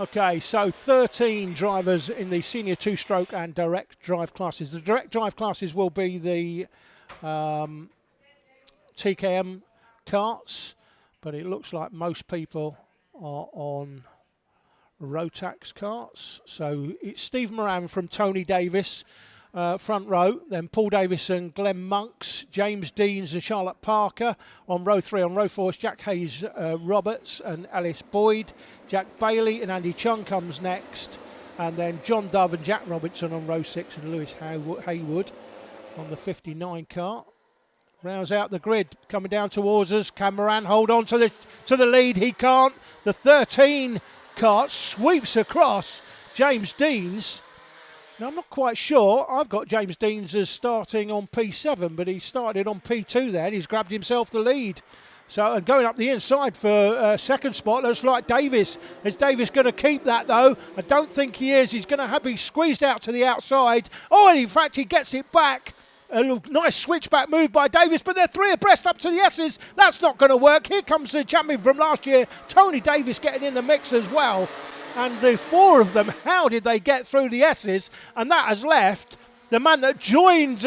Okay, so 13 drivers in the senior two-stroke and direct drive classes. The direct drive classes will be the TKM karts, but it looks like most people are on Rotax karts. So it's Steve Moran from Tony Davis, front row, then Paul Davis and Glenn Monks, James Deans and Charlotte Parker on row 3. On row 4 is Jack Hayes Roberts and Alice Boyd. Jack Bailey and Andy Chung comes next, and then John Dove and Jack Robertson on row 6 and Lewis Haywood on the 59 kart. Rounds out the grid, coming down towards us. Can Moran hold on to the lead? He can't. The 13 kart sweeps across James Deans. Now, I'm not quite sure. I've got James Deans as starting on P7, but he started on P2 there. He's grabbed himself the lead. So, and going up the inside for second spot, looks like Davis. Is Davis going to keep that, though? I don't think he is. He's going to be squeezed out to the outside. Oh, and in fact, he gets it back. A nice switchback move by Davis, but they're 3 abreast up to the S's. That's not going to work. Here comes the champion from last year, Tony Davis, getting in the mix as well. And the 4 of them, how did they get through the S's? And that has left the man that joined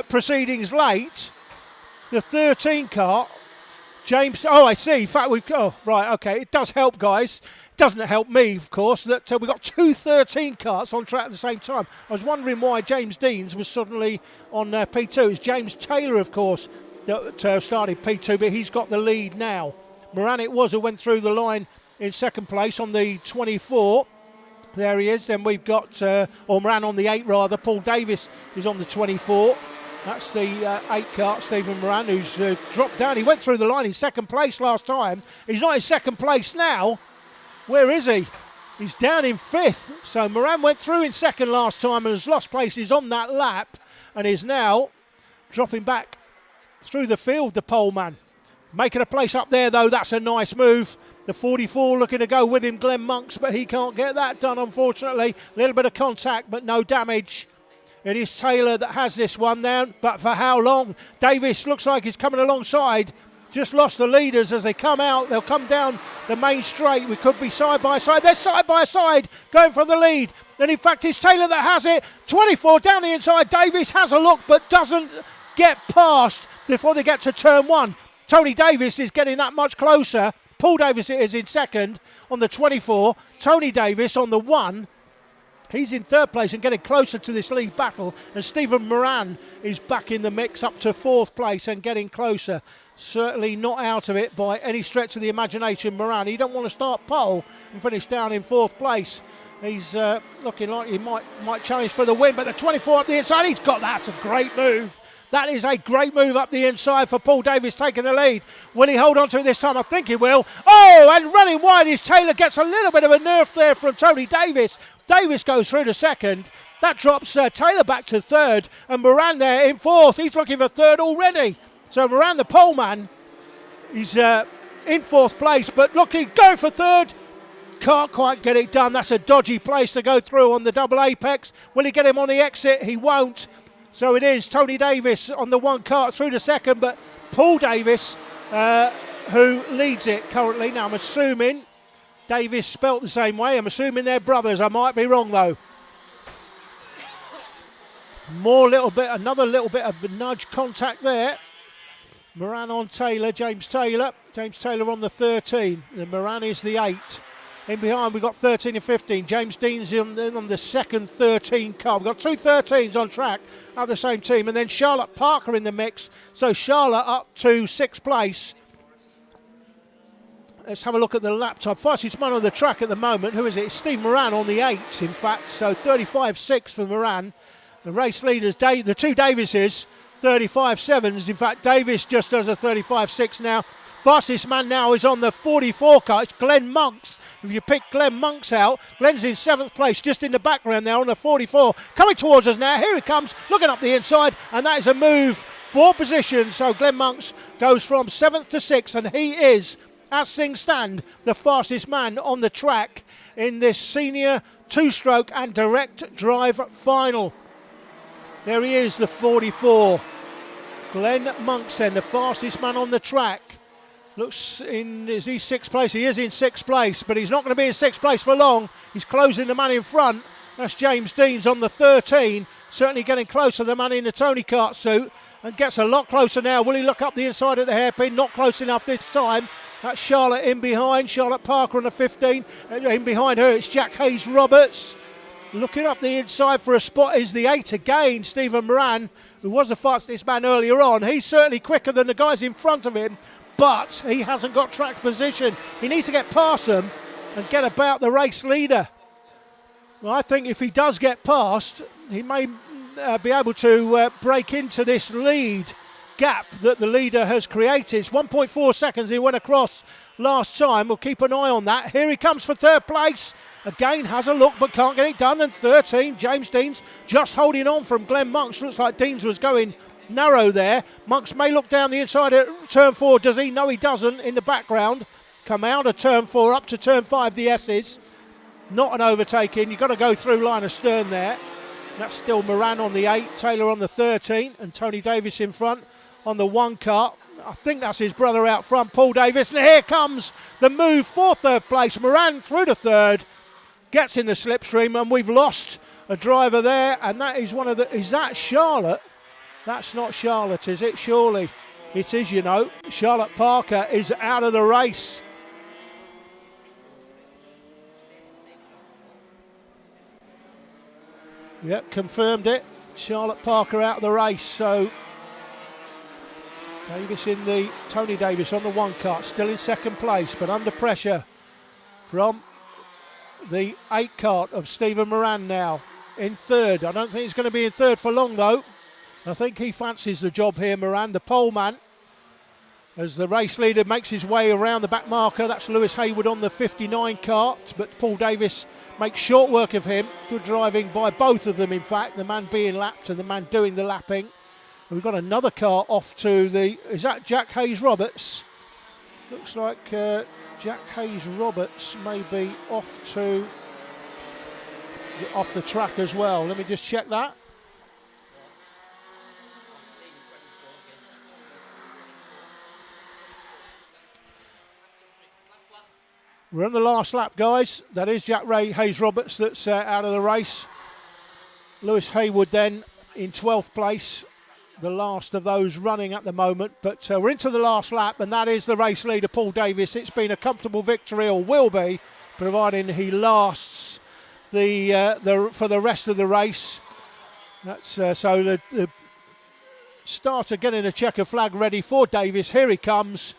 proceedings late, the 13 kart, James. Oh, I see. In fact, right, okay. It does help, guys. Doesn't help me, of course, that we've got 2 13 karts on track at the same time. I was wondering why James Deans was suddenly on P2. It's James Taylor, of course, that started P2, but he's got the lead now. Moran it was who went through the line in second place on the 24. There he is. Then we've got, or Moran on the 8 rather. Paul Davis is on the 24. That's the 8 kart, Stephen Moran, who's dropped down. He went through the line in second place last time. He's not in second place now. Where is he? He's down in 5th. So Moran went through in second last time and has lost places on that lap and is now dropping back through the field, the pole man. Making a place up there, though. That's a nice move. The 44 looking to go with him, Glenn Monks, but he can't get that done, unfortunately. A little bit of contact, but no damage. It is Taylor that has this one down, but for how long? Davis looks like he's coming alongside. Just lost the leaders as they come out. They'll come down the main straight. We could be side by side. They're side by side going for the lead. And in fact, it's Taylor that has it. 24 down the inside. Davis has a look but doesn't get past before they get to turn 1. Tony Davis is getting that much closer. Paul Davis is in second on the 24. Tony Davis on the 1. He's in third place and getting closer to this league battle. And Stephen Moran is back in the mix up to 4th place and getting closer. Certainly not out of it by any stretch of the imagination, Moran. He don't want to start pole and finish down in 4th place. He's looking like he might challenge for the win, but the 24 up the inside, he's got that. That's a great move. That is a great move up the inside for Paul Davis taking the lead. Will he hold on to it this time? I think he will. Oh, and running wide is Taylor. Gets a little bit of a nerf there from Tony Davis. Davis goes through to second. That drops Taylor back to 3rd. And Moran there in 4th. He's looking for 3rd already. So Moran, the pole man, he's in 4th place, but looking, going for 3rd. Can't quite get it done. That's a dodgy place to go through on the double apex. Will he get him on the exit? He won't. So it is Tony Davis on the 1 kart through to second, but Paul Davis who leads it currently. Now I'm assuming Davis spelt the same way. I'm assuming they're brothers. I might be wrong though. Another little bit of nudge contact there. Moran on Taylor, James Taylor on the 13, and Moran is the 8. In behind we've got 13 and 15, James Dean's on the second 13 car. We've got 2 13s on track at the same team, and then Charlotte Parker in the mix, so Charlotte up to 6th place. Let's have a look at the lap time. Fastest man on the track at the moment, who is it? It's Steve Moran on the 8, in fact, so 35.6 for Moran. The race leaders, the 2 Davises, 35.7s. In fact, Davis just does a 35.6 now. Fastest man now is on the 44 car. It's Glenn Monks. If you pick Glenn Monks out, Glenn's in 7th place, just in the background there on the 44. Coming towards us now. Here he comes, looking up the inside, and that is a move for position. So Glenn Monks goes from 7th to 6th, and he is, as things stand, the fastest man on the track in this senior 2-stroke and direct drive final. There he is, the 44. Glenn Monksen, the fastest man on the track. Looks in, is he 6th place? He is in 6th place, but he's not going to be in 6th place for long. He's closing the man in front. That's James Deans on the 13. Certainly getting closer, the man in the Tony Kart suit, and gets a lot closer now. Will he look up the inside of the hairpin? Not close enough this time. That's Charlotte in behind. Charlotte Parker on the 15. In behind her, it's Jack Hayes-Roberts. Looking up the inside for a spot is the 8 again, Stephen Moran, who was the fastest man earlier on. He's certainly quicker than the guys in front of him, but he hasn't got track position. He needs to get past them and get about the race leader. Well, I think if he does get past, he may be able to break into this lead gap that the leader has created. It's 1.4 seconds he went across last time. We'll keep an eye on that. Here he comes for 3rd place. Again, has a look but can't get it done. And 13, James Deans just holding on from Glenn Monks. Looks like Deans was going narrow there. Monks may look down the inside at turn 4. Does he? No, he doesn't. In the background, come out of turn 4 up to turn 5, the S's. Not an overtaking. You've got to go through line of stern there. That's still Moran on the 8, Taylor on the 13, and Tony Davis in front on the 1 kart. I think that's his brother out front, Paul Davis. And here comes the move for 3rd place. Moran through to 3rd, gets in the slipstream, and we've lost a driver there. And that is one of the... Is that Charlotte? That's not Charlotte, is it? Surely it is, you know. Charlotte Parker is out of the race. Yep, confirmed it. Charlotte Parker out of the race. So Davis in the... Tony Davis on the 1 kart, still in 2nd place, but under pressure from the 8 kart of Stephen Moran now in 3rd. I don't think he's going to be in 3rd for long though. I think he fancies the job here, Moran, the pole man, as the race leader makes his way around the back marker. That's Lewis Haywood on the 59 kart, but Paul Davis makes short work of him. Good driving by both of them, in fact, the man being lapped and the man doing the lapping. And we've got another car off to the... Is that Jack Hayes-Roberts? Looks like Jack Hayes-Roberts may be off to... off the track as well. Let me just check that. We're on the last lap, guys. That is Jack Hayes-Roberts that's out of the race. Lewis Haywood then in 12th place, the last of those running at the moment. But we're into the last lap, and that is the race leader, Paul Davis. It's been a comfortable victory, or will be, providing he lasts for the rest of the race. That's so the starter getting a checker flag ready for Davis. Here he comes.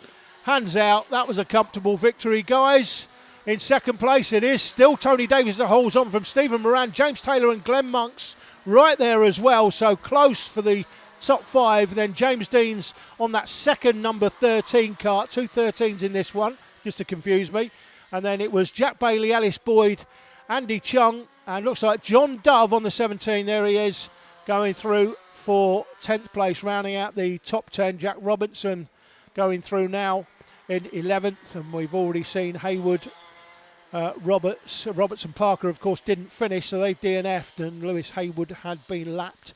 Hands out. That was a comfortable victory, guys. In 2nd place it is still Tony Davis that holds on from Stephen Moran, James Taylor and Glenn Monks right there as well. So close for the top 5. Then James Deans on that 2nd number 13 kart. 2 13s in this one, just to confuse me. And then it was Jack Bailey, Alice Boyd, Andy Chung, and looks like John Dove on the 17. There he is, going through for 10th place, rounding out the top 10. Jack Robinson going through now in 11th, and we've already seen Haywood, Roberts and Parker, of course, didn't finish, so they've DNF'd, and Lewis Haywood had been lapped